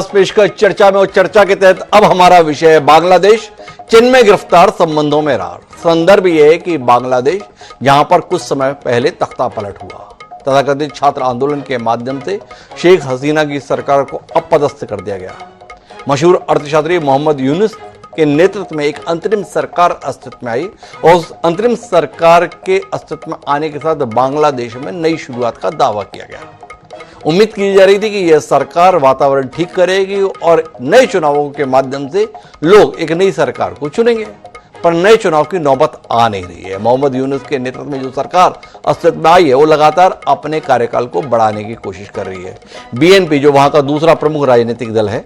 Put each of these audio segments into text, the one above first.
पेशकश चर्चा में और चर्चा के तहत अब हमारा विषय है बांग्लादेश, चीन में गिरफ्तार संबंधों में रार। संदर्भ यह है कि बांग्लादेश जहां पर कुछ समय पहले तख्ता पलट हुआ, तथाकथित छात्र आंदोलन के माध्यम से शेख हसीना की सरकार को अपदस्थ कर दिया गया। मशहूर अर्थशास्त्री मोहम्मद यूनुस के नेतृत्व में एक अंतरिम सरकार अस्तित्व में आई और उस अंतरिम सरकार के अस्तित्व में आने के साथ बांग्लादेश में नई शुरुआत का दावा किया गया। उम्मीद की जा रही थी कि यह सरकार वातावरण ठीक करेगी और नए चुनावों के माध्यम से लोग एक नई सरकार को चुनेंगे, पर नए चुनाव की नौबत आ नहीं रही है। मोहम्मद यूनुस के नेतृत्व में जो सरकार अस्तित्व में आई है वो लगातार अपने कार्यकाल को बढ़ाने की कोशिश कर रही है। बीएनपी जो वहां का दूसरा प्रमुख राजनीतिक दल है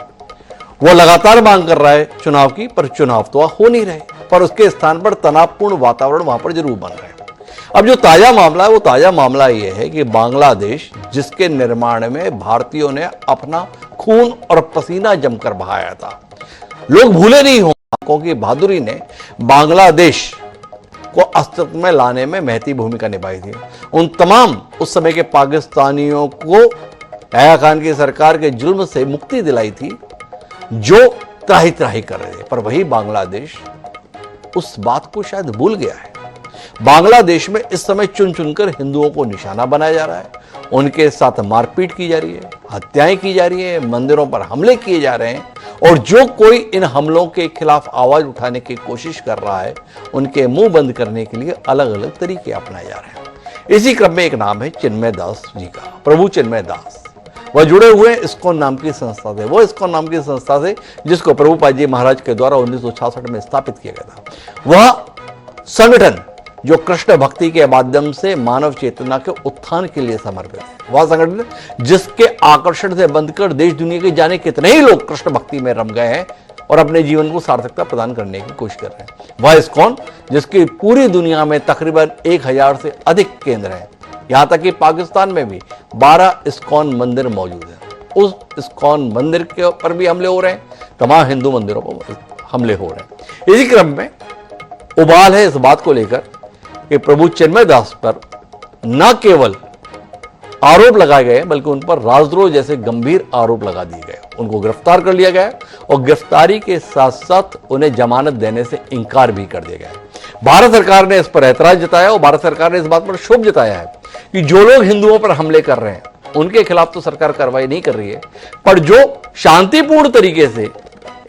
वो लगातार मांग कर रहा है चुनाव की, पर चुनाव तो हो नहीं रहे, पर उसके स्थान पर तनावपूर्ण वातावरण वहां पर जरूर बन रहा है। अब जो ताजा मामला है वो ताजा मामला ये है कि बांग्लादेश जिसके निर्माण में भारतीयों ने अपना खून और पसीना जमकर बहाया था, लोग भूले नहीं होंगे कि बहादुरी ने बांग्लादेश को अस्तित्व में लाने में महती भूमिका निभाई थी। उन तमाम उस समय के पाकिस्तानियों को यहया खान की सरकार के जुल्म से मुक्ति दिलाई थी जो त्राही त्राही कर रहे थे, पर वही बांग्लादेश उस बात को शायद भूल गया है। बांग्लादेश में इस समय चुन चुनकर हिंदुओं को निशाना बनाया जा रहा है, उनके साथ मारपीट की जा रही है, हत्याएं की जा रही है, मंदिरों पर हमले किए जा रहे हैं और जो कोई इन हमलों के खिलाफ आवाज उठाने की कोशिश कर रहा है उनके मुंह बंद करने के लिए अलग अलग तरीके अपनाए जा रहे हैं। इसी क्रम में एक नाम है चिन्मय दास जी का, प्रभु चिन्मय दास। वह जुड़े हुए इस्कॉन नाम की संस्था से, वो इस्कॉन नाम की संस्था से जिसको प्रभुपाद जी महाराज के द्वारा 1966 में स्थापित किया गया था। वह संगठन जो कृष्ण भक्ति के माध्यम से मानव चेतना के उत्थान के लिए समर्पित है, वह संगठन जिसके आकर्षण से बंधकर देश दुनिया के जाने कितने ही लोग कृष्ण भक्ति में रम गए हैं और अपने जीवन को सार्थकता प्रदान करने की कोशिश कर रहे हैं। वह इस्कॉन जिसकी पूरी दुनिया में तकरीबन 1000 से अधिक केंद्र हैं, यहां तक कि पाकिस्तान में भी 12 इस्कॉन मंदिर मौजूद है। उस इस्कॉन मंदिर के ऊपर भी हमले हो रहे हैं, तमाम हिंदू मंदिरों पर हमले हो रहे हैं। इसी क्रम में उबाल है इस बात को लेकर कि प्रभु चिन्मय दास पर न केवल आरोप लगाए गए बल्कि उन पर राजद्रोह जैसे गंभीर आरोप लगा दिए गए। उनको गिरफ्तार कर लिया गया और गिरफ्तारी के साथ साथ उन्हें जमानत देने से इंकार भी कर दिया गया। भारत सरकार ने इस पर ऐतराज जताया और भारत सरकार ने इस बात पर क्षोभ जताया है कि जो लोग हिंदुओं पर हमले कर रहे हैं उनके खिलाफ तो सरकार कार्रवाई नहीं कर रही है, पर जो शांतिपूर्ण तरीके से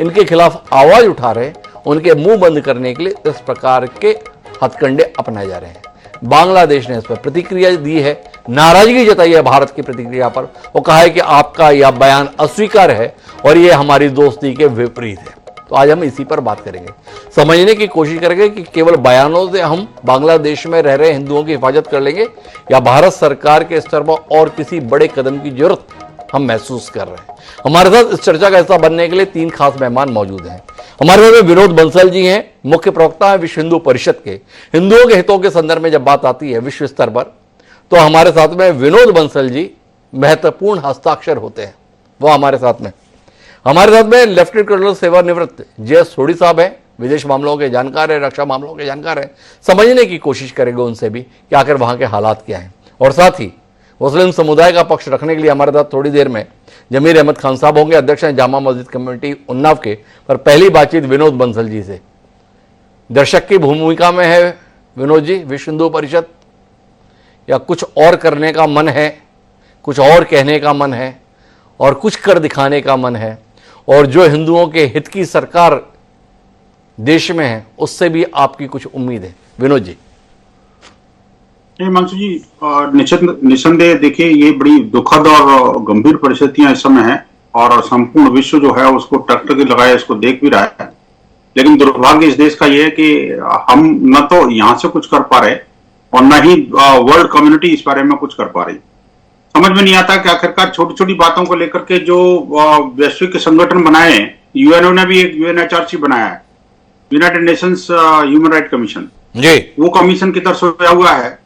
इनके खिलाफ आवाज उठा रहे हैं उनके मुंह बंद करने के लिए इस प्रकार के हथकंडे अपनाए जा रहे हैं। बांग्लादेश ने इस पर प्रतिक्रिया दी है, नाराजगी जताई है भारत की प्रतिक्रिया पर। वो कहा है कि आपका यह बयान अस्वीकार है और यह हमारी दोस्ती के विपरीत है। तो आज हम इसी पर बात करेंगे, समझने की कोशिश करेंगे कि केवल बयानों से हम बांग्लादेश में रह रहे हिंदुओं की हिफाजत कर लेंगे या भारत सरकार के स्तर पर और किसी बड़े कदम की जरूरत हम महसूस कर रहे हैं। हमारे साथ इस चर्चा का हिस्सा बनने के लिए 3 खास मेहमान मौजूद हैं। हमारे साथ विनोद बंसल जी हैं, मुख्य प्रवक्ता हैं विश्व हिंदू परिषद के। हिंदुओं के हितों के संदर्भ में जब बात आती है विश्व स्तर पर तो हमारे साथ में विनोद बंसल जी महत्वपूर्ण हस्ताक्षर होते हैं, वो हमारे साथ में लेफ्टिनेंट कर्नल सेवानिवृत्त जे सोढ़ी साहब हैं, विदेश मामलों के जानकार है, रक्षा मामलों के जानकार है। समझने की कोशिश करेंगे उनसे भी कि आखिर वहां के हालात क्या हैं। और साथ ही मुस्लिम समुदाय का पक्ष रखने के लिए हमारे साथ थोड़ी देर में जमीर अहमद खान साहब होंगे, अध्यक्ष हैं जामा मस्जिद कमेटी उन्नाव के। पर पहली बातचीत विनोद बंसल जी से। दर्शक की भूमिका में है विनोद जी, विश्व हिंदू परिषद, या कुछ और करने का मन है, कुछ और कहने का मन है और कुछ कर दिखाने का मन है, और जो हिंदुओं के हित की सरकार देश में है उससे भी आपकी कुछ उम्मीद है? विनोद जी। हिमांशु जी, निसंदेह देखिए ये बड़ी दुखद और गंभीर परिस्थितियां इस समय है और संपूर्ण विश्व जो है उसको टकटकी लगाए इसको देख भी रहा है। लेकिन दुर्भाग्य इस देश का ये है कि हम न तो यहाँ से कुछ कर पा रहे और न ही वर्ल्ड कम्युनिटी इस बारे में कुछ कर पा रही। समझ में नहीं आता कि आखिरकार छोटी छोटी बातों को लेकर के जो वैश्विक संगठन बनाए हैं, यूएनओ ने भी एक यूएनएचआरसी बनाया है, United Nations Human Right Commission जी, वो कमीशन की तरफ सोया हुआ है।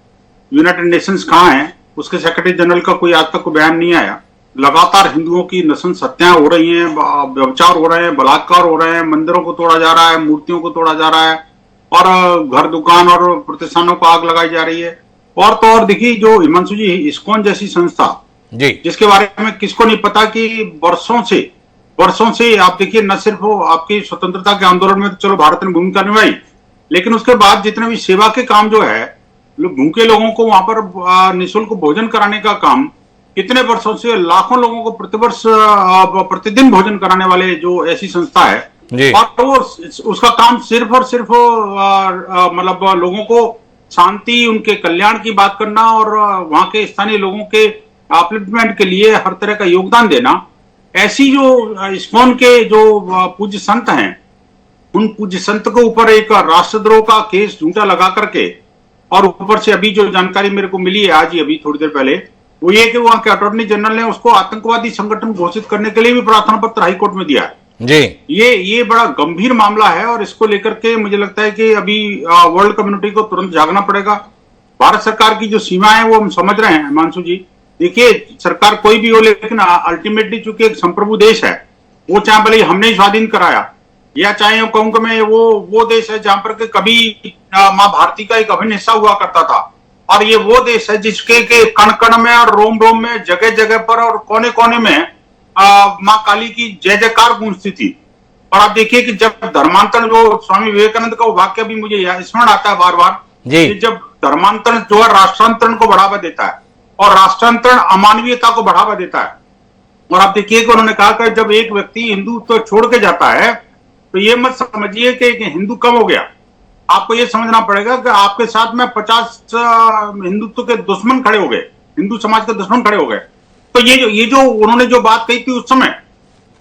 यूनाइटेड नेशंस कहाँ है, उसके सेक्रेटरी जनरल का कोई आज तक कोई बयान नहीं आया। लगातार हिंदुओं की नृशंस हत्याएं हो रही हैं, व्यभिचार हो रहे हैं, बलात्कार हो रहे हैं, मंदिरों को तोड़ा जा रहा है, मूर्तियों को तोड़ा जा रहा है और घर दुकान और प्रतिष्ठानों को आग लगाई जा रही है। और तो और देखिए जो हिमांशु जी, इस्कॉन जैसी संस्था जी, जिसके बारे में किसको नहीं पता कि वर्षों से वर्षों से आप देखिए, न सिर्फ वो आपकी स्वतंत्रता के आंदोलन में तो चलो भारत ने भूमिका निभाई, लेकिन उसके बाद जितने भी सेवा के काम जो है, भूखे लोगों को वहां पर निःशुल्क भोजन कराने का काम, कितने वर्षों से लाखों लोगों को प्रतिवर्ष प्रतिदिन भोजन कराने वाले जो ऐसी संस्था है, और वो उसका काम सिर्फ और सिर्फ मतलब लोगों को शांति, उनके कल्याण की बात करना और वहां के स्थानीय लोगों के अपलिफ्टमेंट के लिए हर तरह का योगदान देना। ऐसी जो इस्कॉन के जो पूज्य संत हैं, उन पूज्य संत को ऊपर एक राष्ट्रद्रोह का केस झूठा लगा करके, और ऊपर से अभी जो जानकारी मेरे को मिली है आज ही अभी थोड़ी देर पहले, वो ये कि वहां के अटॉर्नी जनरल ने उसको आतंकवादी संगठन घोषित करने के लिए भी प्रार्थना पत्र हाईकोर्ट में दिया है जी। ये बड़ा गंभीर मामला है, और इसको लेकर के मुझे लगता है कि अभी वर्ल्ड कम्युनिटी को तुरंत जागना पड़ेगा। भारत सरकार की जो सीमाएं वो हम समझ रहे हैं हिमांशु जी। देखिए, सरकार कोई भी हो, लेकिन अल्टीमेटली चूंकि एक संप्रभु देश है, वो चाहे भले हमने ही स्वाधीन कराया, या चाहे कहूं कि मैं वो देश है जहां पर कभी माँ भारती का एक अभिन्न हिस्सा हुआ करता था, और ये वो देश है जिसके के कण कण में और रोम रोम में, जगह जगह पर और कोने कोने में माँ काली की जय जयकार गूंजती थी। और आप देखिए कि जब धर्मांतरण, जो स्वामी विवेकानंद का वाक्य भी मुझे स्मरण आता है बार बार, कि जब धर्मांतरण जो है राष्ट्रांतरण को बढ़ावा देता है, और राष्ट्रांतरण अमानवीयता को बढ़ावा देता है। और आप देखिए कि उन्होंने कहा कि जब एक व्यक्ति हिंदू तो छोड़ के जाता है, तो ये मत समझिए कि हिंदू कम हो गया। आपको ये समझना पड़ेगा कि आपके साथ में 50 हिंदुत्व के दुश्मन खड़े हो गए, हिंदू समाज के दुश्मन खड़े हो गए। तो ये जो उन्होंने जो बात कही थी उस समय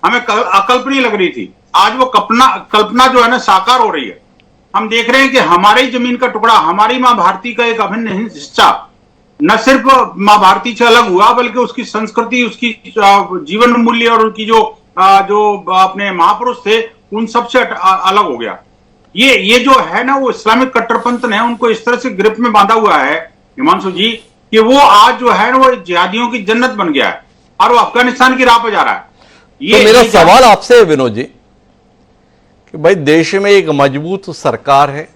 हमें अकल्पनीय लग रही थी, आज वो कल्पना जो है ना साकार हो रही है। हम देख रहे हैं कि हमारी जमीन का टुकड़ा, हमारी माँ भारती का एक अभिन्न हिस्सा, न सिर्फ माँ भारती से अलग हुआ, बल्कि उसकी संस्कृति, उसकी जीवन मूल्य और उनकी जो अपने महापुरुष थे, उन सबसे अलग हो गया। ये जो है ना, वो इस्लामिक कट्टरपंथ ने उनको इस तरह से ग्रिप में बांधा हुआ है हिमांशु जी, कि वो आज जो है ना, वो जिहादियों की जन्नत बन गया है, और वो अफगानिस्तान की राह पर जा रहा है। तो मेरा सवाल आपसे है विनोद जी, कि भाई देश में एक मजबूत सरकार है,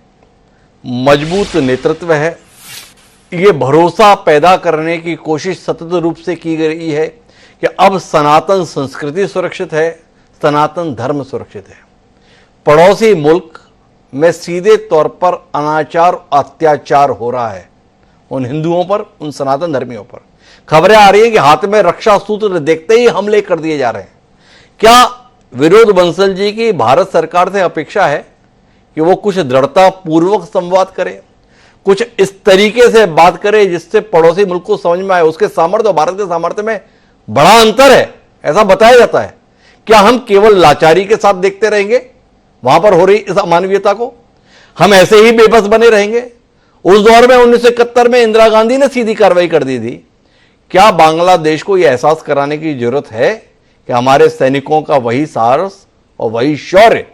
मजबूत नेतृत्व है, ये भरोसा पैदा करने की कोशिश सतत रूप से की गई है कि अब सनातन संस्कृति सुरक्षित है, सनातन धर्म सुरक्षित है। पड़ोसी मुल्क में सीधे तौर पर अनाचार अत्याचार हो रहा है उन हिंदुओं पर, उन सनातन धर्मियों पर। खबरें आ रही हैं कि हाथ में रक्षा सूत्र देखते ही हमले कर दिए जा रहे हैं। क्या विनोद बंसल जी की भारत सरकार से अपेक्षा है कि वो कुछ दृढ़ता पूर्वक संवाद करे, कुछ इस तरीके से बात करे जिससे पड़ोसी मुल्क को समझ में आए? उसके सामर्थ्य और भारत के सामर्थ्य में बड़ा अंतर है, ऐसा बताया जाता है। क्या हम केवल लाचारी के साथ देखते रहेंगे वहां पर हो रही इस अमानवीयता को? हम ऐसे ही बेबस बने रहेंगे? उस दौर में 1971 में इंदिरा गांधी ने सीधी कार्रवाई कर दी थी। क्या बांग्लादेश को यह एहसास कराने की जरूरत है कि हमारे सैनिकों का वही साहस और वही शौर्य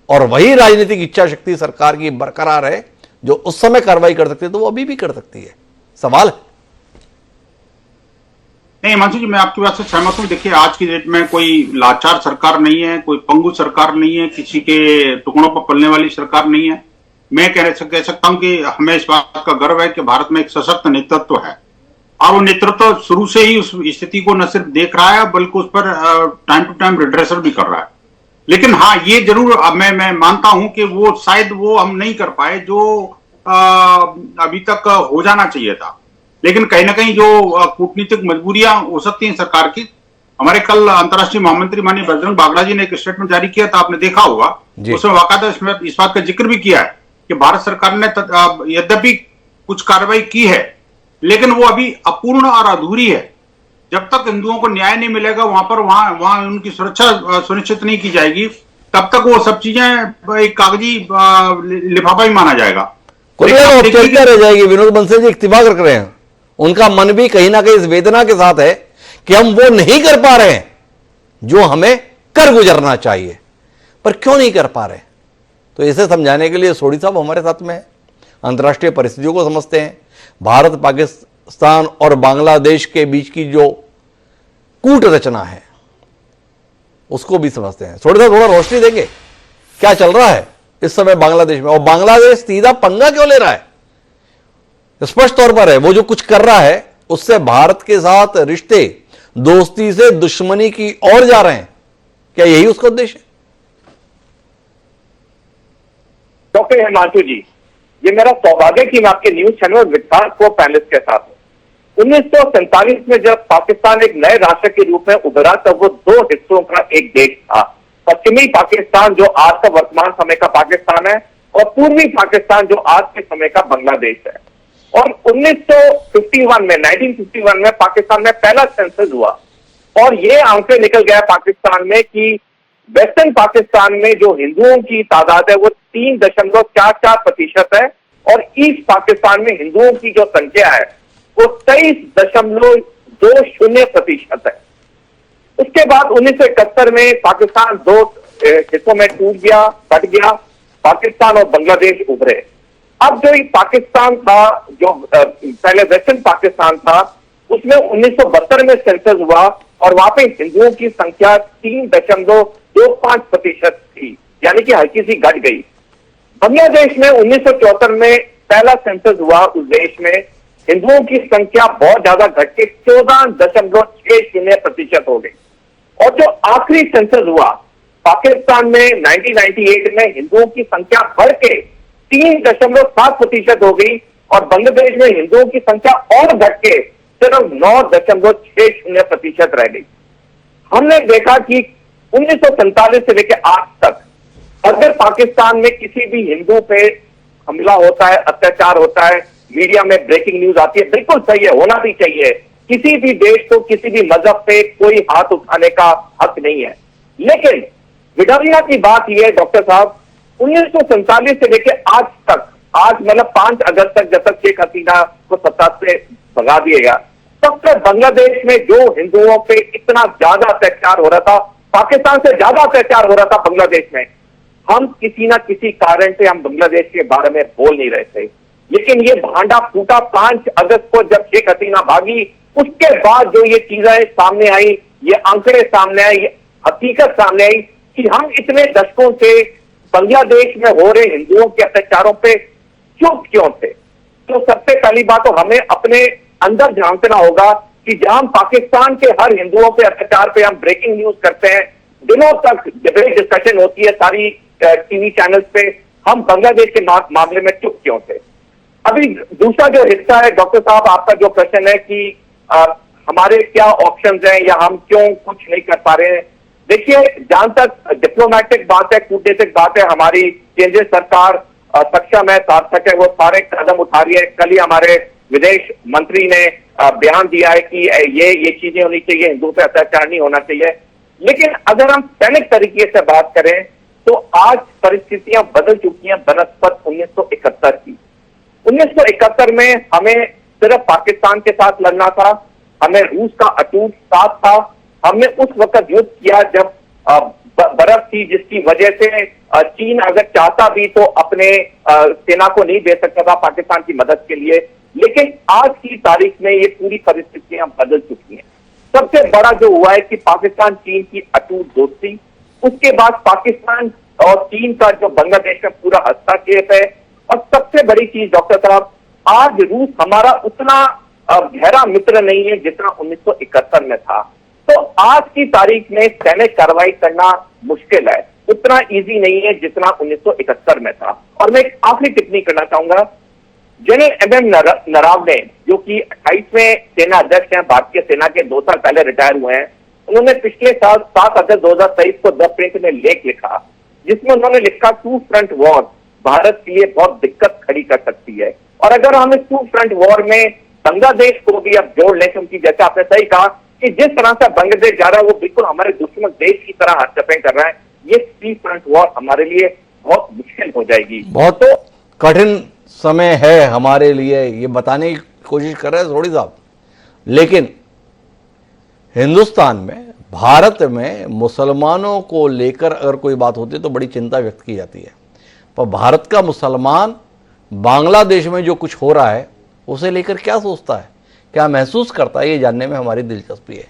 और वही राजनीतिक इच्छा शक्ति सरकार की बरकरार है जो उस समय कार्रवाई कर सकती है, तो वो अभी भी कर सकती है? सवाल है। नहीं हिमांशु जी, मैं आपकी बात से सहमत हूं। देखिए, आज की डेट में कोई लाचार सरकार नहीं है, कोई पंगु सरकार नहीं है, किसी के टुकड़ों पर पलने वाली सरकार नहीं है। मैं कह सकता हूं कि हमें इस बात का गर्व है कि भारत में एक सशक्त नेतृत्व है, और वो नेतृत्व शुरू से ही उस स्थिति को न सिर्फ देख रहा है बल्कि उस पर टाइम टू टाइम रिड्रेसल भी कर रहा है। लेकिन हाँ, ये जरूर मैं मानता हूं कि वो शायद वो हम नहीं कर पाए जो अभी तक हो जाना चाहिए था। लेकिन कहीं ना कहीं जो कूटनीतिक मजबूरियां हो सकती हैं सरकार की, हमारे कल अंतर्राष्ट्रीय महामंत्री माननीय बजरंग बागड़ा जी ने एक स्टेटमेंट जारी किया था, आपने देखा होगा। उसमें बाकायदा इस बात का जिक्र भी किया है कि भारत सरकार ने यद्यपि कुछ कार्रवाई की है, लेकिन वो अभी अपूर्ण और अधूरी है। जब तक हिंदुओं को न्याय नहीं मिलेगा, वहां उनकी सुरक्षा सुनिश्चित नहीं की जाएगी, तब तक वो सब चीजें एक कागजी लिफाफा ही माना जाएगा। चर्चा रह जाएगी। विनोद बंसल जी इत्तेफाक रख रहे हैं, उनका मन भी कहीं ना कहीं इस वेदना के साथ है कि हम वो नहीं कर पा रहे हैं जो हमें कर गुजरना चाहिए। पर क्यों नहीं कर पा रहे? तो इसे समझाने के लिए सोढ़ी साहब हमारे साथ में है, अंतर्राष्ट्रीय परिस्थितियों को समझते हैं, भारत पाकिस्तान और बांग्लादेश के बीच की जो कूट रचना है उसको भी समझते हैं। सोढ़ी साहब थोड़ा रोशनी देंगे क्या चल रहा है इस समय बांग्लादेश में, और बांग्लादेश सीधा पंगा क्यों ले रहा है? स्पष्ट तौर पर है वो जो कुछ कर रहा है उससे भारत के साथ रिश्ते दोस्ती से दुश्मनी की ओर जा रहे हैं। क्या यही उसका उद्देश्य है? डॉक्टर हिमांशु जी, ये मेरा सौभाग्य कि मैं आपके न्यूज चैनल विकास को पैनलिस्ट के साथ हूं। 1947 में जब पाकिस्तान एक नए राष्ट्र के रूप में उभरा तब वो दो हिस्सों का एक देश था। पश्चिमी पाकिस्तान जो आज का वर्तमान समय का पाकिस्तान है और पूर्वी पाकिस्तान जो आज के समय का बांग्लादेश है। और 1951 में पाकिस्तान में पहला सेंसस हुआ और ये आंकड़े निकल गया पाकिस्तान में कि वेस्टर्न पाकिस्तान में जो हिंदुओं की तादाद है वो 3.44% है और ईस्ट पाकिस्तान में हिंदुओं की जो संख्या है वो 23.20% है। उसके बाद 1971 में पाकिस्तान दो हिस्सों में टूट गया, बट गया, पाकिस्तान और बांग्लादेश उभरे। अब जो पाकिस्तान था, जो पहले वेस्टर्न पाकिस्तान था, उसमें 1972 में सेंसस हुआ और वहां पे हिंदुओं की संख्या 3.25% थी, यानी कि हल्की सी घट गई। बांग्लादेश में 1974 में पहला सेंसस हुआ, उस देश में हिंदुओं की संख्या बहुत ज्यादा घट के 14.60% हो गई। और जो आखिरी सेंसस हुआ पाकिस्तान में 1998 में हिंदुओं की संख्या बढ़ के 3.7% हो गई और बांग्लादेश में हिंदुओं की संख्या और घट के सिर्फ 9.60% रह गई। हमने देखा कि 1947 से लेकर आज तक अगर पाकिस्तान में किसी भी हिंदू पे हमला होता है, अत्याचार होता है, मीडिया में ब्रेकिंग न्यूज आती है, बिल्कुल सही है, होना भी चाहिए। किसी भी देश को किसी भी मजहब पे कोई हाथ उठाने का हक नहीं है। लेकिन विडंबना की बात यह है डॉक्टर साहब, 1947 से लेकर आज तक, आज मतलब 5 अगस्त तक, जब तक शेख हसीना को सत्ता से भगा दिया गया, तब तक बांग्लादेश में जो हिंदुओं पे इतना ज्यादा अत्याचार हो रहा था, पाकिस्तान से ज्यादा अत्याचार हो रहा था बांग्लादेश में, हम किसी ना किसी कारण से हम बांग्लादेश के बारे में बोल नहीं रहे थे। लेकिन ये भांडा फूटा 5 अगस्त को जब शेख हसीना भागी, उसके बाद जो ये चीजें सामने आई, ये आंकड़े सामने आए, ये हकीकत सामने आई कि हम इतने दशकों से बांग्लादेश में हो रहे हिंदुओं के अत्याचारों पे चुप क्यों थे। तो सबसे पहली बात तो हमें अपने अंदर झांकना होगा कि जहां पाकिस्तान के हर हिंदुओं पे अत्याचार पे हम ब्रेकिंग न्यूज करते हैं, दिनों तक डिबेट डिस्कशन होती है सारी टीवी चैनल्स पे, हम बांग्लादेश के मामले में चुप क्यों थे। अभी दूसरा जो हिस्सा है डॉक्टर साहब, आपका जो प्रश्न है कि हमारे क्या ऑप्शंस हैं या हम क्यों कुछ नहीं कर पा रहे हैं। देखिए, जहां तक डिप्लोमेटिक बात है, कूटनीतिक बात है, हमारी केंद्रीय सरकार सक्षम है, सार्थक है, वो सारे कदम उठा रही है। कल ही हमारे विदेश मंत्री ने बयान दिया है कि ये चीजें होनी चाहिए, हिंदुओं पर अत्याचार नहीं होना चाहिए। लेकिन अगर हम सैनिक तरीके से बात करें तो आज परिस्थितियां बदल चुकी हैं बनस्पत 1971 की। 1971 में हमें सिर्फ पाकिस्तान के साथ लड़ना था, हमें रूस का अटूट साथ था। हमने उस वक्त युद्ध किया जब बर्फ थी, जिसकी वजह से चीन अगर चाहता भी तो अपने सेना को नहीं दे सकता था पाकिस्तान की मदद के लिए। लेकिन आज की तारीख में ये पूरी परिस्थितियां बदल चुकी हैं। सबसे बड़ा जो हुआ है कि पाकिस्तान चीन की अटूट दोस्ती, उसके बाद पाकिस्तान और चीन का जो बांग्लादेश में पूरा हस्तक्षेप है, और सबसे बड़ी चीज डॉक्टर साहब, आज रूस हमारा उतना गहरा मित्र नहीं है जितना 1971 में था। तो आज की तारीख में सैनिक कार्रवाई करना मुश्किल है, उतना इजी नहीं है जितना 1971 में था। और मैं एक आखिरी टिप्पणी करना चाहूंगा, जनरल एम.एम. नरावने जो कि 28वें सेना अध्यक्ष हैं, भारतीय सेना के 2 साल पहले रिटायर हुए हैं, उन्होंने पिछले साल 7 अगस्त 2023 को द प्रिंट में लेख लिखा, जिसमें उन्होंने लिखा 2 फ्रंट वॉर भारत के लिए बहुत दिक्कत खड़ी कर सकती है। और अगर हम इस 2 फ्रंट वॉर में बांग्लादेश को भी अब जोड़ लें, क्योंकि जैसे आपने सही कहा कि जिस तरह से बांग्लादेश जा रहा है वो बिल्कुल हमारे दुश्मन देश की तरह हस्तक्षेप कर रहा है, ये 3 फ्रंट वॉर हमारे लिए बहुत मुश्किल हो जाएगी। बहुत तो कठिन समय है हमारे लिए, ये बताने की कोशिश कर रहे हैं थोड़ी साहब। लेकिन हिंदुस्तान में, भारत में मुसलमानों को लेकर अगर कोई बात होती है तो बड़ी चिंता व्यक्त की जाती है, पर भारत का मुसलमान बांग्लादेश में जो कुछ हो रहा है उसे लेकर क्या सोचता है, क्या महसूस करता है, ये जानने में हमारी दिलचस्पी है।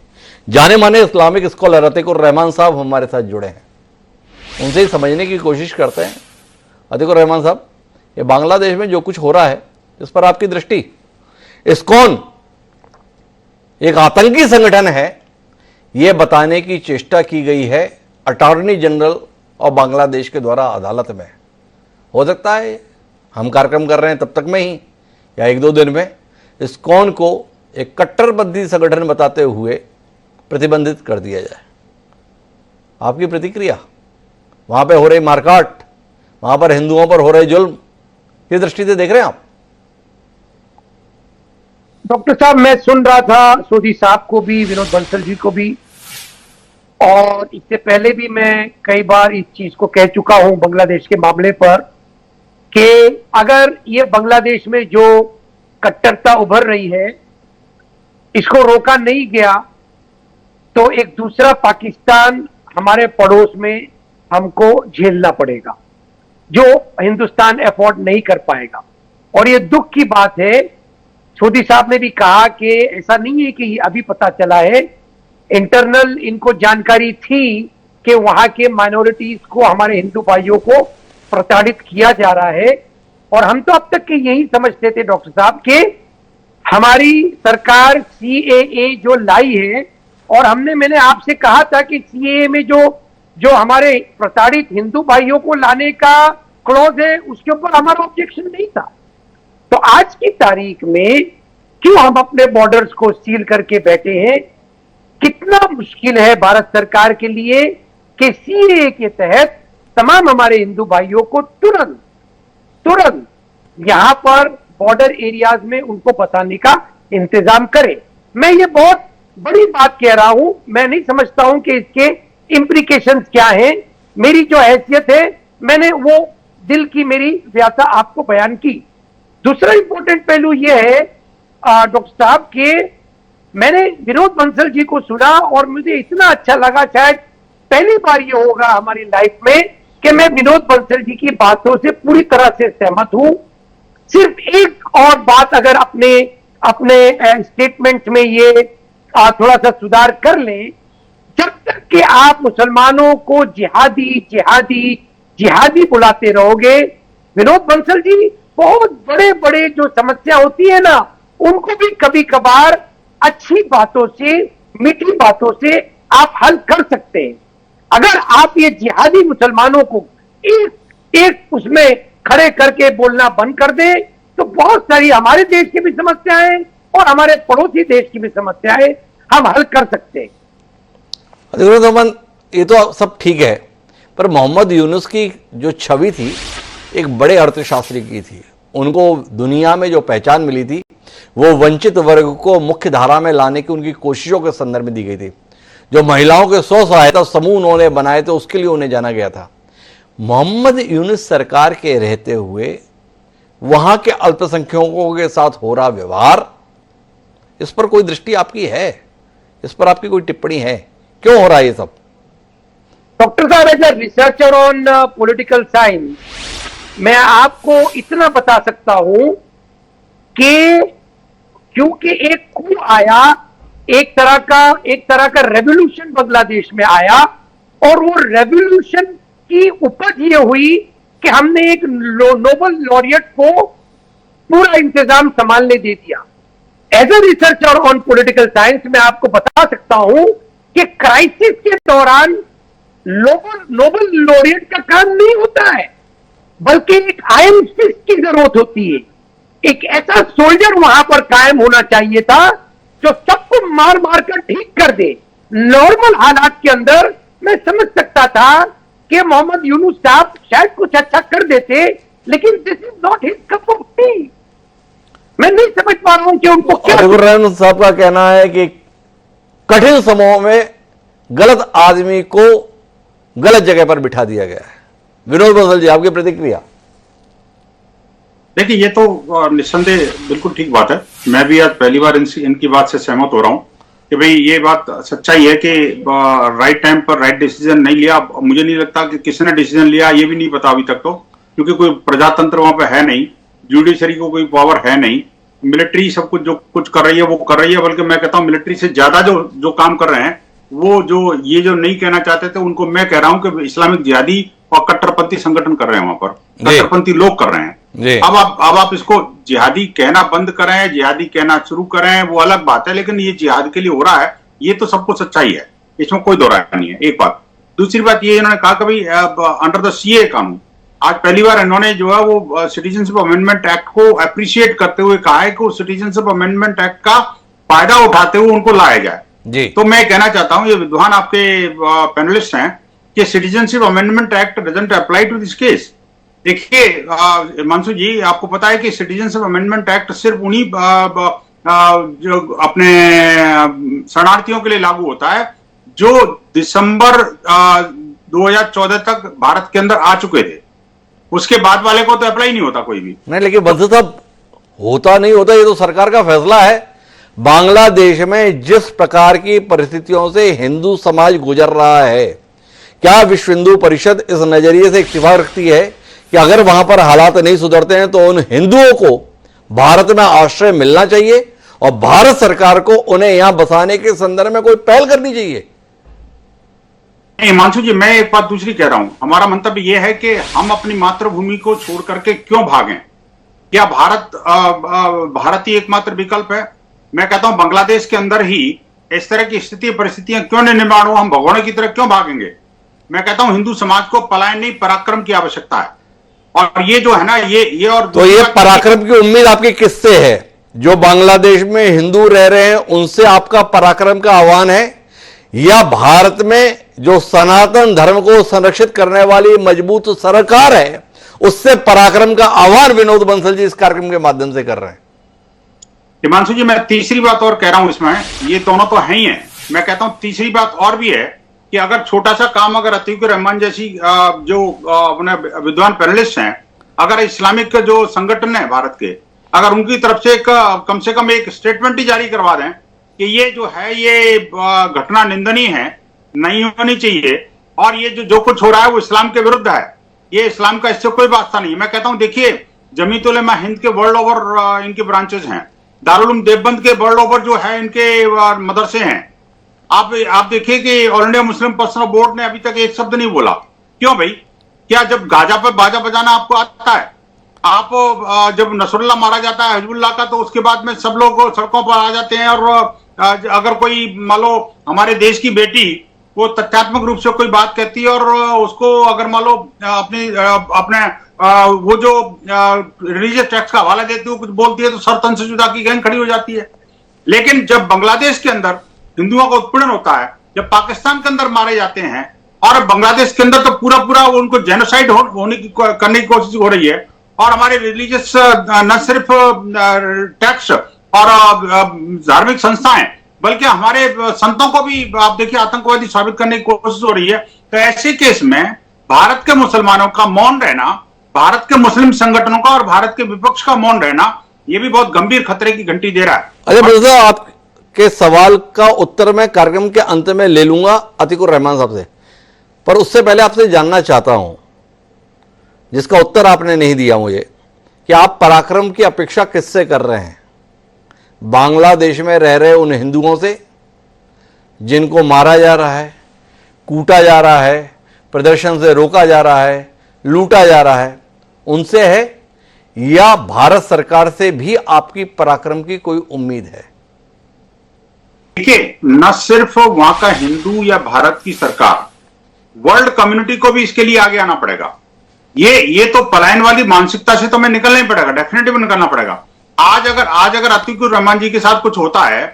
जाने माने इस्लामिक स्कॉलर अतीकुर रहमान साहब हमारे साथ जुड़े हैं, उनसे ही समझने की कोशिश करते हैं। अतीकुर रहमान साहब, ये बांग्लादेश में जो कुछ हो रहा है इस पर आपकी दृष्टि। इस्कॉन एक आतंकी संगठन है, यह बताने की चेष्टा की गई है अटॉर्नी जनरल और बांग्लादेश के द्वारा अदालत में। हो सकता है हम कार्यक्रम कर रहे हैं तब तक में ही या एक दो दिन में इस्कॉन को एक कट्टरपंथी संगठन बताते हुए प्रतिबंधित कर दिया जाए। आपकी प्रतिक्रिया? वहां पे हो रही मारकाट, वहां पर हिंदुओं पर हो रहे जुल्म, किस दृष्टि से देख रहे हैं आप? डॉक्टर साहब, मैं सुन रहा था सोधी साहब को भी, विनोद बंसल जी को भी, और इससे पहले भी मैं कई बार इस चीज को कह चुका हूं बांग्लादेश के मामले पर कि अगर ये बांग्लादेश में जो कट्टरता उभर रही है इसको रोका नहीं गया तो एक दूसरा पाकिस्तान हमारे पड़ोस में हमको झेलना पड़ेगा, जो हिंदुस्तान अफोर्ड नहीं कर पाएगा। और ये दुख की बात है। सोधी साहब ने भी कहा कि ऐसा नहीं है कि अभी पता चला है, इंटरनल इनको जानकारी थी कि वहां के माइनॉरिटीज को, हमारे हिंदू भाइयों को प्रताड़ित किया जा रहा है। और हम तो अब तक के यही समझते थे डॉक्टर साहब कि हमारी सरकार CAA जो लाई है, और मैंने आपसे कहा था कि CAA में जो हमारे प्रताड़ित हिंदू भाइयों को लाने का क्लॉज है उसके ऊपर हमारा ऑब्जेक्शन नहीं था। तो आज की तारीख में क्यों हम अपने बॉर्डर्स को सील करके बैठे हैं? कितना मुश्किल है भारत सरकार के लिए कि CAA के तहत तमाम हमारे हिंदू भाइयों को तुरंत यहां पर बॉर्डर एरियाज में उनको बसाने का इंतजाम करे। मैं ये बहुत बड़ी बात कह रहा हूं, मैं नहीं समझता हूं कि इसके इंप्लीकेशंस क्या हैं। मेरी जो हैसियत है मैंने वो दिल की मेरी व्यासा आपको बयान की। दूसरा इंपॉर्टेंट पहलू यह है डॉक्टर साहब कि मैंने विनोद बंसल जी को सुना और मुझे इतना अच्छा लगा, शायद पहली बार ये होगा हमारी लाइफ में कि मैं विनोद बंसल जी की बातों से पूरी तरह से सहमत हूं। सिर्फ एक और बात अगर अपने स्टेटमेंट में ये थोड़ा सा सुधार कर लें, जब तक कि आप मुसलमानों को जिहादी बुलाते रहोगे, विनोद बंसल जी, बहुत बड़े बड़े जो समस्या होती है ना उनको भी कभी कभार अच्छी बातों से, मीठी बातों से आप हल कर सकते हैं। अगर आप ये जिहादी मुसलमानों को एक उसमें खड़े करके बोलना बंद कर दें तो बहुत सारी हमारे देश की भी समस्याएं और हमारे पड़ोसी देश की भी समस्याएं हम हल कर सकते हैं। ये तो सब ठीक है, पर मोहम्मद यूनुस की जो छवि थी एक बड़े अर्थशास्त्री की थी। उनको दुनिया में जो पहचान मिली थी वो वंचित वर्ग को मुख्य धारा में लाने की उनकी कोशिशों के संदर्भ में दी गई थी। जो महिलाओं के स्व सहायता समूह उन्होंने बनाए थे उसके लिए उन्हें जाना गया था। मोहम्मद यूनुस सरकार के रहते हुए वहां के अल्पसंख्यकों के साथ हो रहा व्यवहार, इस पर कोई दृष्टि आपकी है? इस पर आपकी कोई टिप्पणी है? क्यों हो रहा है ये सब? डॉक्टर साहब, as a researcher on political science मैं आपको इतना बता सकता हूं कि क्योंकि एक coup आया, एक तरह का रेवोल्यूशन बांग्लादेश में आया, और वो रेवोल्यूशन की उपज ये हुई कि हमने एक नोबेल लॉरियट को पूरा इंतजाम संभालने दे दिया। As a researcher on political science मैं आपको बता सकता हूं कि क्राइसिस के दौरान नोबेल लॉरियट का काम नहीं होता है, बल्कि एक आयरन फिस्ट की जरूरत होती है। एक ऐसा सोल्जर वहां पर कायम होना चाहिए था जो सबको मार मार कर ठीक कर दे। नॉर्मल हालात के अंदर मैं समझ सकता था कि मोहम्मद यूनुस साहब शायद कुछ अच्छा कर देते, लेकिन this is not his cup of T. मैं नहीं समझ पा रहा हूं कि उनको क्या। रहमान साहब का कहना है कि कठिन समूह में गलत आदमी को गलत जगह पर बिठा दिया गया है। विनोद बंसल जी, आपकी प्रतिक्रिया? देखिए, ये तो निस्संदेह बिल्कुल ठीक बात है। मैं भी आज पहली बार इनकी बात से सहमत हो रहा हूं कि भाई ये बात सच्चाई है कि राइट टाइम पर राइट डिसीजन नहीं लिया। मुझे नहीं लगता कि किसने डिसीजन लिया, ये भी नहीं पता अभी तक तो, क्योंकि कोई प्रजातंत्र वहां पर है नहीं, जुडिशरी को कोई पावर है नहीं, मिलिट्री सब कुछ जो कुछ कर रही है वो कर रही है। बल्कि मैं कहता हूं मिलिट्री से ज्यादा जो काम कर रहे हैं वो जो नहीं कहना चाहते थे उनको मैं कह रहा हूं कि इस्लामिक जिहादी और कट्टरपंथी संगठन कर रहे हैं, वहां पर कट्टरपंथी लोग कर रहे हैं। अब आप इसको जिहादी कहना बंद करें, जिहादी कहना शुरू करें, वो अलग बात है, लेकिन ये जिहाद के लिए हो रहा है, ये तो सबको सच्चाई है, इसमें कोई दो राय नहीं है। एक बात। दूसरी बात ये इन्होंने कहा कभी अंडर द सीए कानून, आज पहली बार इन्होंने जो है वो सिटीजनशिप अमेंडमेंट एक्ट को अप्रिशिएट करते हुए कहा है कि सिटीजनशिप अमेंडमेंट एक्ट का फायदा उठाते हुए उनको लाया जाए जी। तो मैं कहना चाहता हूं, ये विद्वान आपके पैनलिस्ट हैं, कि citizenship amendment act doesn't apply to this case. देखिए हिमांशु जी, आपको पता है कि सिटीजनशिप अमेंडमेंट एक्ट सिर्फ उन्हीं जो अपने शरणार्थियों के लिए लागू होता है जो दिसंबर 2014 तक भारत के अंदर आ चुके थे। उसके बाद वाले को तो अप्लाई नहीं होता कोई भी। नहीं, लेकिन बंसल साहब होता नहीं होता ये तो सरकार का फैसला है। बांग्लादेश में जिस प्रकार की परिस्थितियों से हिंदू समाज गुजर रहा है, क्या विश्व हिंदू परिषद इस नजरिए से इत्तेफाक रखती है कि अगर वहां पर हालात नहीं सुधरते हैं तो उन हिंदुओं को भारत में आश्रय मिलना चाहिए और भारत सरकार को उन्हें यहां बसाने के संदर्भ में कोई पहल करनी चाहिए? हिमांशु जी, मैं एक बात दूसरी कह रहा हूं। हमारा मंतव्य यह है कि हम अपनी मातृभूमि को छोड़ करके क्यों भागें? क्या भारत ही एकमात्र विकल्प है? मैं कहता हूं बांग्लादेश के अंदर ही इस तरह की स्थिति परिस्थितियां क्यों नहीं निर्माण हो, हम भगोड़े की तरह क्यों भागेंगे? मैं कहता हूं हिंदू समाज को पलायन नहीं पराक्रम की आवश्यकता है। और ये जो है ना, ये और तो ये पराक्रम की उम्मीद आपकी किससे है? जो बांग्लादेश में हिंदू रह रहे हैं उनसे आपका पराक्रम का आह्वान है, या भारत में जो सनातन धर्म को संरक्षित करने वाली मजबूत सरकार है उससे पराक्रम का आह्वान विनोद बंसल जी इस कार्यक्रम के माध्यम से कर रहे हैं? हिमांशु जी, मैं तीसरी बात और कह रहा हूं इसमें, ये दोनों तो है ही है। मैं कहता हूं तीसरी बात और भी है कि अगर छोटा सा काम, अगर अतीकुर रहमान जैसी जो अपने विद्वान पैनलिस्ट हैं, अगर इस्लामिक जो संगठन है भारत के, अगर उनकी तरफ से कम से एक स्टेटमेंट ही जारी करवा दें कि ये जो है ये घटना निंदनीय है, नहीं होनी चाहिए, और ये जो कुछ हो रहा है वो इस्लाम के विरुद्ध है, ये इस्लाम का इससे कोई वास्ता नहीं। मैं कहता हूं देखिए, जमीयत उलेमा हिंद के वर्ल्ड ओवर इनके ब्रांचेस हैं, दारुल उलूम देवबंद के वर्ल्ड ओवर जो है इनके मदरसे हैं। आप देखिए कि all India Muslim personal board ने अभी तक एक शब्द नहीं बोला। क्यों भाई? क्या जब गाजा पर बाजा बजाना आपको आता है? आप जब नसरुल्लाह मारा जाता है हिजबुल्लाह का, तो उसके बाद में सब लोग सड़कों पर आ जाते हैं, और अगर कोई मान लो हमारे देश की बेटी वो तथ्यात्मक रूप से कोई बात कहती है और उसको अगर मान लो अपने वो जो रिलीजियस टेक्स्ट का हवाला देती है, कुछ बोलती है, तो सर तन से जुदा की गैंग खड़ी हो जाती है। लेकिन जब बांग्लादेश के अंदर हिंदुओं का उत्पीड़न होता है, जब पाकिस्तान के अंदर मारे जाते हैं, और बांग्लादेश के अंदर तो पूरा उनको जेनोसाइड करने की कोशिश हो रही है, और हमारे रिलीजियस न सिर्फ टेक्स्ट और धार्मिक संस्थाएं बल्कि हमारे संतों को भी आप देखिए आतंकवादी साबित करने की कोशिश हो रही है। तो ऐसे केस में भारत के मुसलमानों का मौन रहना, भारत के मुस्लिम संगठनों का और भारत के विपक्ष का मौन रहना, ये भी बहुत गंभीर खतरे की घंटी दे रहा है। अरे मिर्जा, आपके सवाल का उत्तर मैं कार्यक्रम के अंत में ले लूंगा अतीकुर रहमान साहब से, पर उससे पहले आपसे जानना चाहता हूं, जिसका उत्तर आपने नहीं दिया मुझे, कि आप पराक्रम की अपेक्षा किससे कर रहे हैं? बांग्लादेश में रह रहे उन हिंदुओं से जिनको मारा जा रहा है, कूटा जा रहा है, प्रदर्शन से रोका जा रहा है, लूटा जा रहा है, उनसे है, या भारत सरकार से भी आपकी पराक्रम की कोई उम्मीद है? देखिए, न सिर्फ वहां का हिंदू या भारत की सरकार, वर्ल्ड कम्युनिटी को भी इसके लिए आगे आना पड़ेगा। ये तो पलायन वाली मानसिकता से तो हमें निकलना ही पड़ेगा, डेफिनेटली निकलना पड़ेगा। आज अगर अतीकुर रहमान जी के साथ कुछ होता है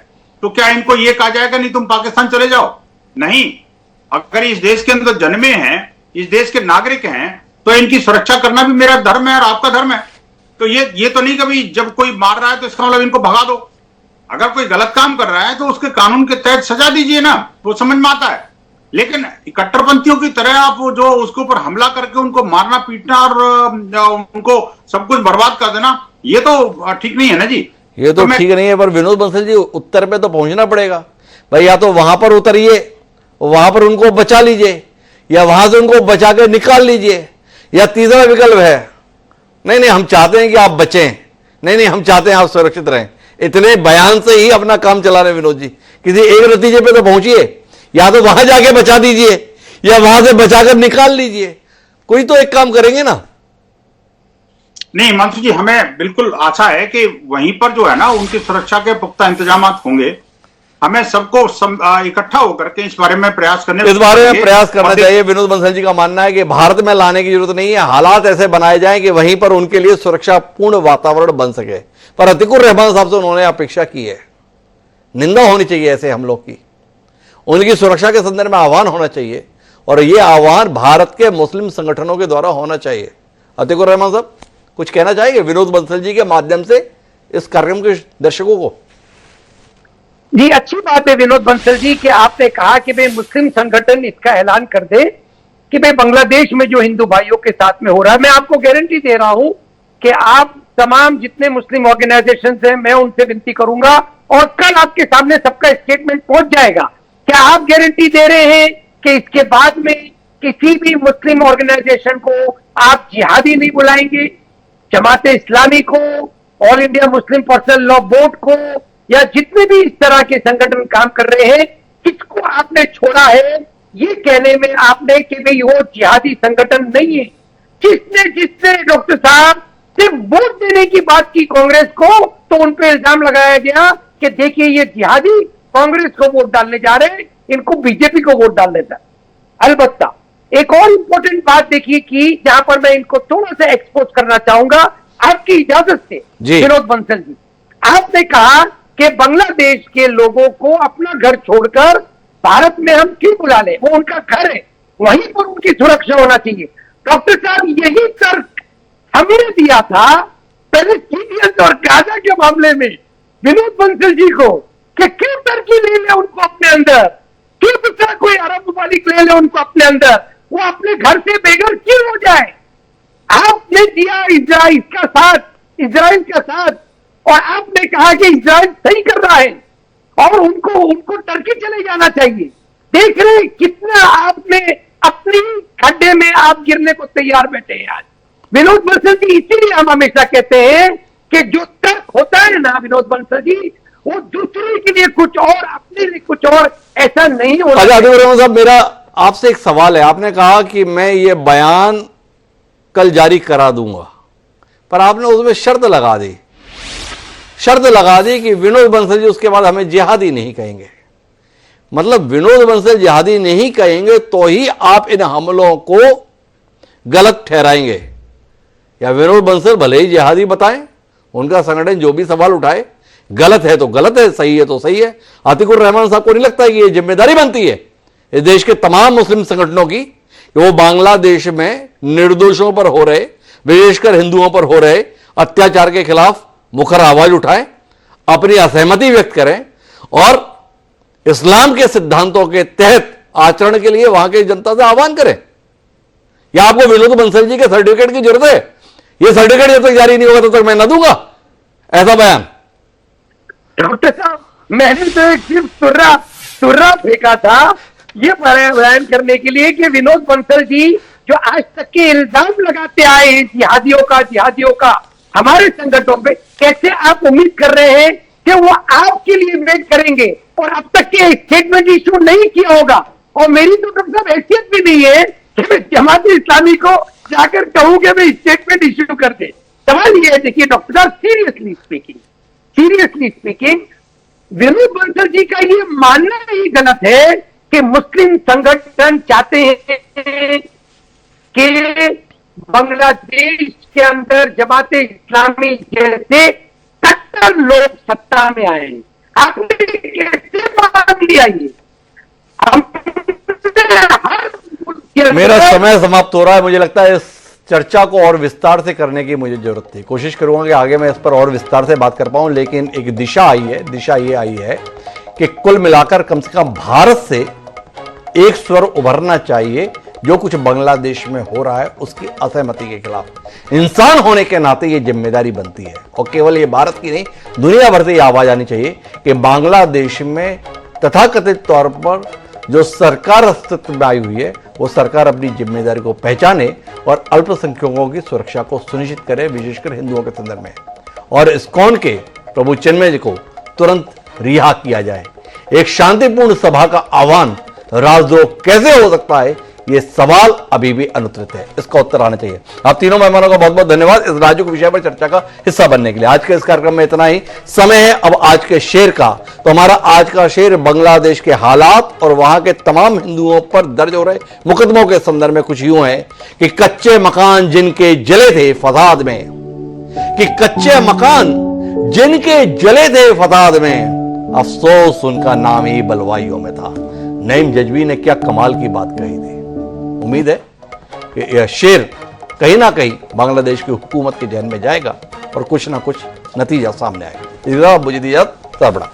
तो क्या इनको ये कहा जाएगा नहीं तुम पाकिस्तान चले जाओ? नहीं, अगर इस देश के अंदर जन्मे हैं, इस देश के नागरिक हैं, तो इनकी सुरक्षा करना भी मेरा धर्म है और आपका धर्म है। तो ये तो नहीं कभी जब कोई मार रहा है तो इसका मतलब इनको भगा दो। अगर कोई गलत काम कर रहा है तो उसके कानून के तहत सजा दीजिए ना, वो समझ में आता है। लेकिन कट्टरपंथियों की तरह आप जो उसके ऊपर हमला करके उनको मारना पीटना और उनको सब कुछ बर्बाद कर देना, ये तो ठीक नहीं है ना जी। ये तो ठीक नहीं है, पर विनोद बंसल जी उत्तर पे तो पहुंचना पड़ेगा भाई। या तो वहां पर उतरिए, वहां पर उनको बचा लीजिए, या वहां से उनको बचा के निकाल लीजिए, या तीसरा विकल्प है नहीं हम चाहते हैं कि आप बचें, नहीं हम चाहते हैं आप सुरक्षित रहें। इतने बयान से ही अपना काम चला रहे विनोद जी, किसी एक नतीजे पे तो पहुंचिए। या तो वहां जाके बचा दीजिए या वहां से बचाकर निकाल लीजिए, कोई तो एक काम करेंगे ना। नहीं मंत्री जी, हमें बिल्कुल आशा है कि वहीं पर जो है ना उनकी सुरक्षा के पुख्ता इंतजाम होंगे। हमें सबको इकट्ठा होकर के इस बारे में प्रयास करने इस बारे में प्रयास करना और चाहिए। विनोद बंसल जी का मानना है कि भारत में लाने की जरूरत नहीं है, हालात ऐसे बनाए जाएं कि वहीं पर उनके लिए सुरक्षापूर्ण वातावरण बन सके। पर अतीकुर रहमान साहब से उन्होंने अपेक्षा की है, निंदा होनी चाहिए ऐसे हमलों की, उनकी सुरक्षा के संदर्भ में आह्वान होना चाहिए और यह आह्वान भारत के मुस्लिम संगठनों के द्वारा होना चाहिए। अतीकुर रहमान साहब कुछ कहना चाहेंगे विनोद बंसल जी के माध्यम से इस कार्यक्रम के दर्शकों को? जी, अच्छी बात है विनोद बंसल जी कि आपने कहा कि भाई मुस्लिम संगठन इसका ऐलान कर दे कि भाई बांग्लादेश में जो हिंदू भाइयों के साथ में हो रहा है, मैं आपको गारंटी दे रहा हूं कि आप तमाम जितने मुस्लिम ऑर्गेनाइजेशन हैं मैं उनसे विनती करूंगा और कल आपके सामने सबका स्टेटमेंट पहुंच जाएगा। क्या आप गारंटी दे रहे हैं कि इसके बाद में किसी भी मुस्लिम ऑर्गेनाइजेशन को आप जिहादी नहीं बुलाएंगे? जमात इस्लामी को, all India Muslim personal law board को, या जितने भी इस तरह के संगठन काम कर रहे हैं, किसको आपने छोड़ा है ये कहने में आपने कि भाई वो जिहादी संगठन नहीं है? जिसने डॉक्टर साहब सिर्फ वोट देने की बात की कांग्रेस को, तो उन पर इल्जाम लगाया गया कि देखिए ये जिहादी कांग्रेस को वोट डालने जा रहे हैं, इनको बीजेपी को वोट डाल देता। अलबत्ता एक और इंपॉर्टेंट बात देखिए कि जहां पर मैं इनको थोड़ा सा एक्सपोज करना चाहूंगा आपकी इजाजत से विनोद बंसल जी। आपने कहा कि बांग्लादेश के लोगों को अपना घर छोड़कर भारत में हम क्यों बुला लें, वो उनका घर है, वहीं पर उनकी सुरक्षा होना चाहिए। डॉक्टर साहब यही तर्क हमने दिया था पैलेस्टीनियंस और गाजा के मामले में विनोद बंसल जी को कि क्यों टर्की ले ले उनको अपने अंदर, क्यों दूसरा कोई अरब ममालिक ले ले उनको अपने अंदर, वो अपने घर से बेघर क्यों हो जाए? आपने दिया इजराइल का साथ और आपने कहा कि इजराइल सही कर रहा है और उनको टर्की चले जाना चाहिए। देख रहे कितना आपने अपनी खड्डे में आप गिरने को तैयार बैठे हैं आज विनोद बंसल जी। इसीलिए हम हमेशा कहते हैं कि जो तर्क होता है ना विनोद बंसल जी, वो दूसरे के लिए कुछ और अपने लिए कुछ और, ऐसा नहीं होता। अच्छा साहब, मेरा आपसे एक सवाल है। आपने कहा कि मैं ये बयान कल जारी करा दूंगा, पर आपने उसमें शर्त लगा दी कि विनोद बंसल जी उसके बाद हमें जिहादी नहीं कहेंगे। मतलब विनोद बंसल जिहादी नहीं कहेंगे तो ही आप इन हमलों को गलत ठहराएंगे, या विनोद बंसल भले ही जिहादी बताएं, उनका संगठन जो भी सवाल उठाए, गलत है तो गलत है, सही है तो सही है। अतीकुर रहमान साहब को नहीं लगता कि ये जिम्मेदारी बनती है इस देश के तमाम मुस्लिम संगठनों की कि वो बांग्लादेश में निर्दोषों पर हो रहे, विशेषकर हिंदुओं पर हो रहे अत्याचार के खिलाफ मुखर आवाज उठाएं, अपनी असहमति व्यक्त करें और इस्लाम के सिद्धांतों के तहत आचरण के लिए वहां की जनता से आह्वान करें? या आपको विनोद बंसल जी के सर्टिफिकेट की जरूरत है? यह सर्टिफिकेट जब तक जारी नहीं होगा तब तक मैं न दूंगा ऐसा बयान। डॉक्टर साहब, मैंने तो एक सिर्फ सुर्रा फेंका था ये बयान करने के लिए कि विनोद बंसल जी जो आज तक के इल्जाम लगाते आए हैं जिहादियों का हमारे संगठनों पे, कैसे आप उम्मीद कर रहे हैं कि वो आपके लिए वेट करेंगे और अब तक के स्टेटमेंट इशू नहीं किया होगा? और मेरी तो डॉक्टर साहब हैसियत भी नहीं है कि मैं जमात इस्लामी को जाकर कहूं कि मैं स्टेटमेंट इशू कर दे। सवाल ये है, देखिए डॉक्टर साहब, सीरियसली स्पीकिंग विनोद बंसल जी का ये मानना ही गलत है कि मुस्लिम संगठन चाहते हैं कि बांग्लादेश के अंदर जमात इस्लामी जैसे कट्टर लोग सत्ता में आए। आपने कैसे मान लिया ये? मेरा समय समाप्त हो रहा है। मुझे लगता है इस चर्चा को और विस्तार से करने की मुझे जरूरत थी। कोशिश करूंगा कि आगे मैं इस पर और विस्तार से बात कर पाऊं, लेकिन एक दिशा ये आई है कि कुल मिलाकर कम से कम भारत से एक स्वर उभरना चाहिए जो कुछ बांग्लादेश में हो रहा है उसकी असहमति के खिलाफ। इंसान होने के नाते यह जिम्मेदारी बनती है और केवल ये भारत की नहीं, दुनिया भर से यह आवाज आनी चाहिए कि बांग्लादेश में तथाकथित तौर पर जो सरकार अस्तित्व में आई हुई है वो सरकार अपनी जिम्मेदारी को पहचाने और अल्पसंख्यकों की सुरक्षा को सुनिश्चित करे, विशेषकर हिंदुओं के संदर्भ में। और इस्कॉन के प्रभु चिन्मय जी को तुरंत रिहा किया जाए। एक शांतिपूर्ण सभा का आह्वान राजद्रोह कैसे हो सकता है ये सवाल अभी भी अनुत्तरित है, इसका उत्तर आना चाहिए। आप तीनों मेहमानों का बहुत बहुत धन्यवाद इस नाजुक विषय पर चर्चा का हिस्सा बनने के लिए। आज के इस कार्यक्रम में इतना ही। समय है अब आज के शेर का। तो हमारा आज का शेर बांग्लादेश के हालात और वहां के तमाम हिंदुओं पर दर्ज हो रहे मुकदमों के संदर्भ में कुछ यूं है कि कच्चे मकान जिनके जले थे फसाद में, कि कच्चे मकान जिनके जले थे फसाद में, अफसोस उनका नाम ही बलवाइयों में था। नईम जजवी ने क्या कमाल की बात कही थी। उम्मीद है कि यह शेर कहीं ना कहीं बांग्लादेश की हुकूमत के जहन में जाएगा और कुछ ना कुछ नतीजा सामने आएगा। मुझे दीजिए, सब बड़ा।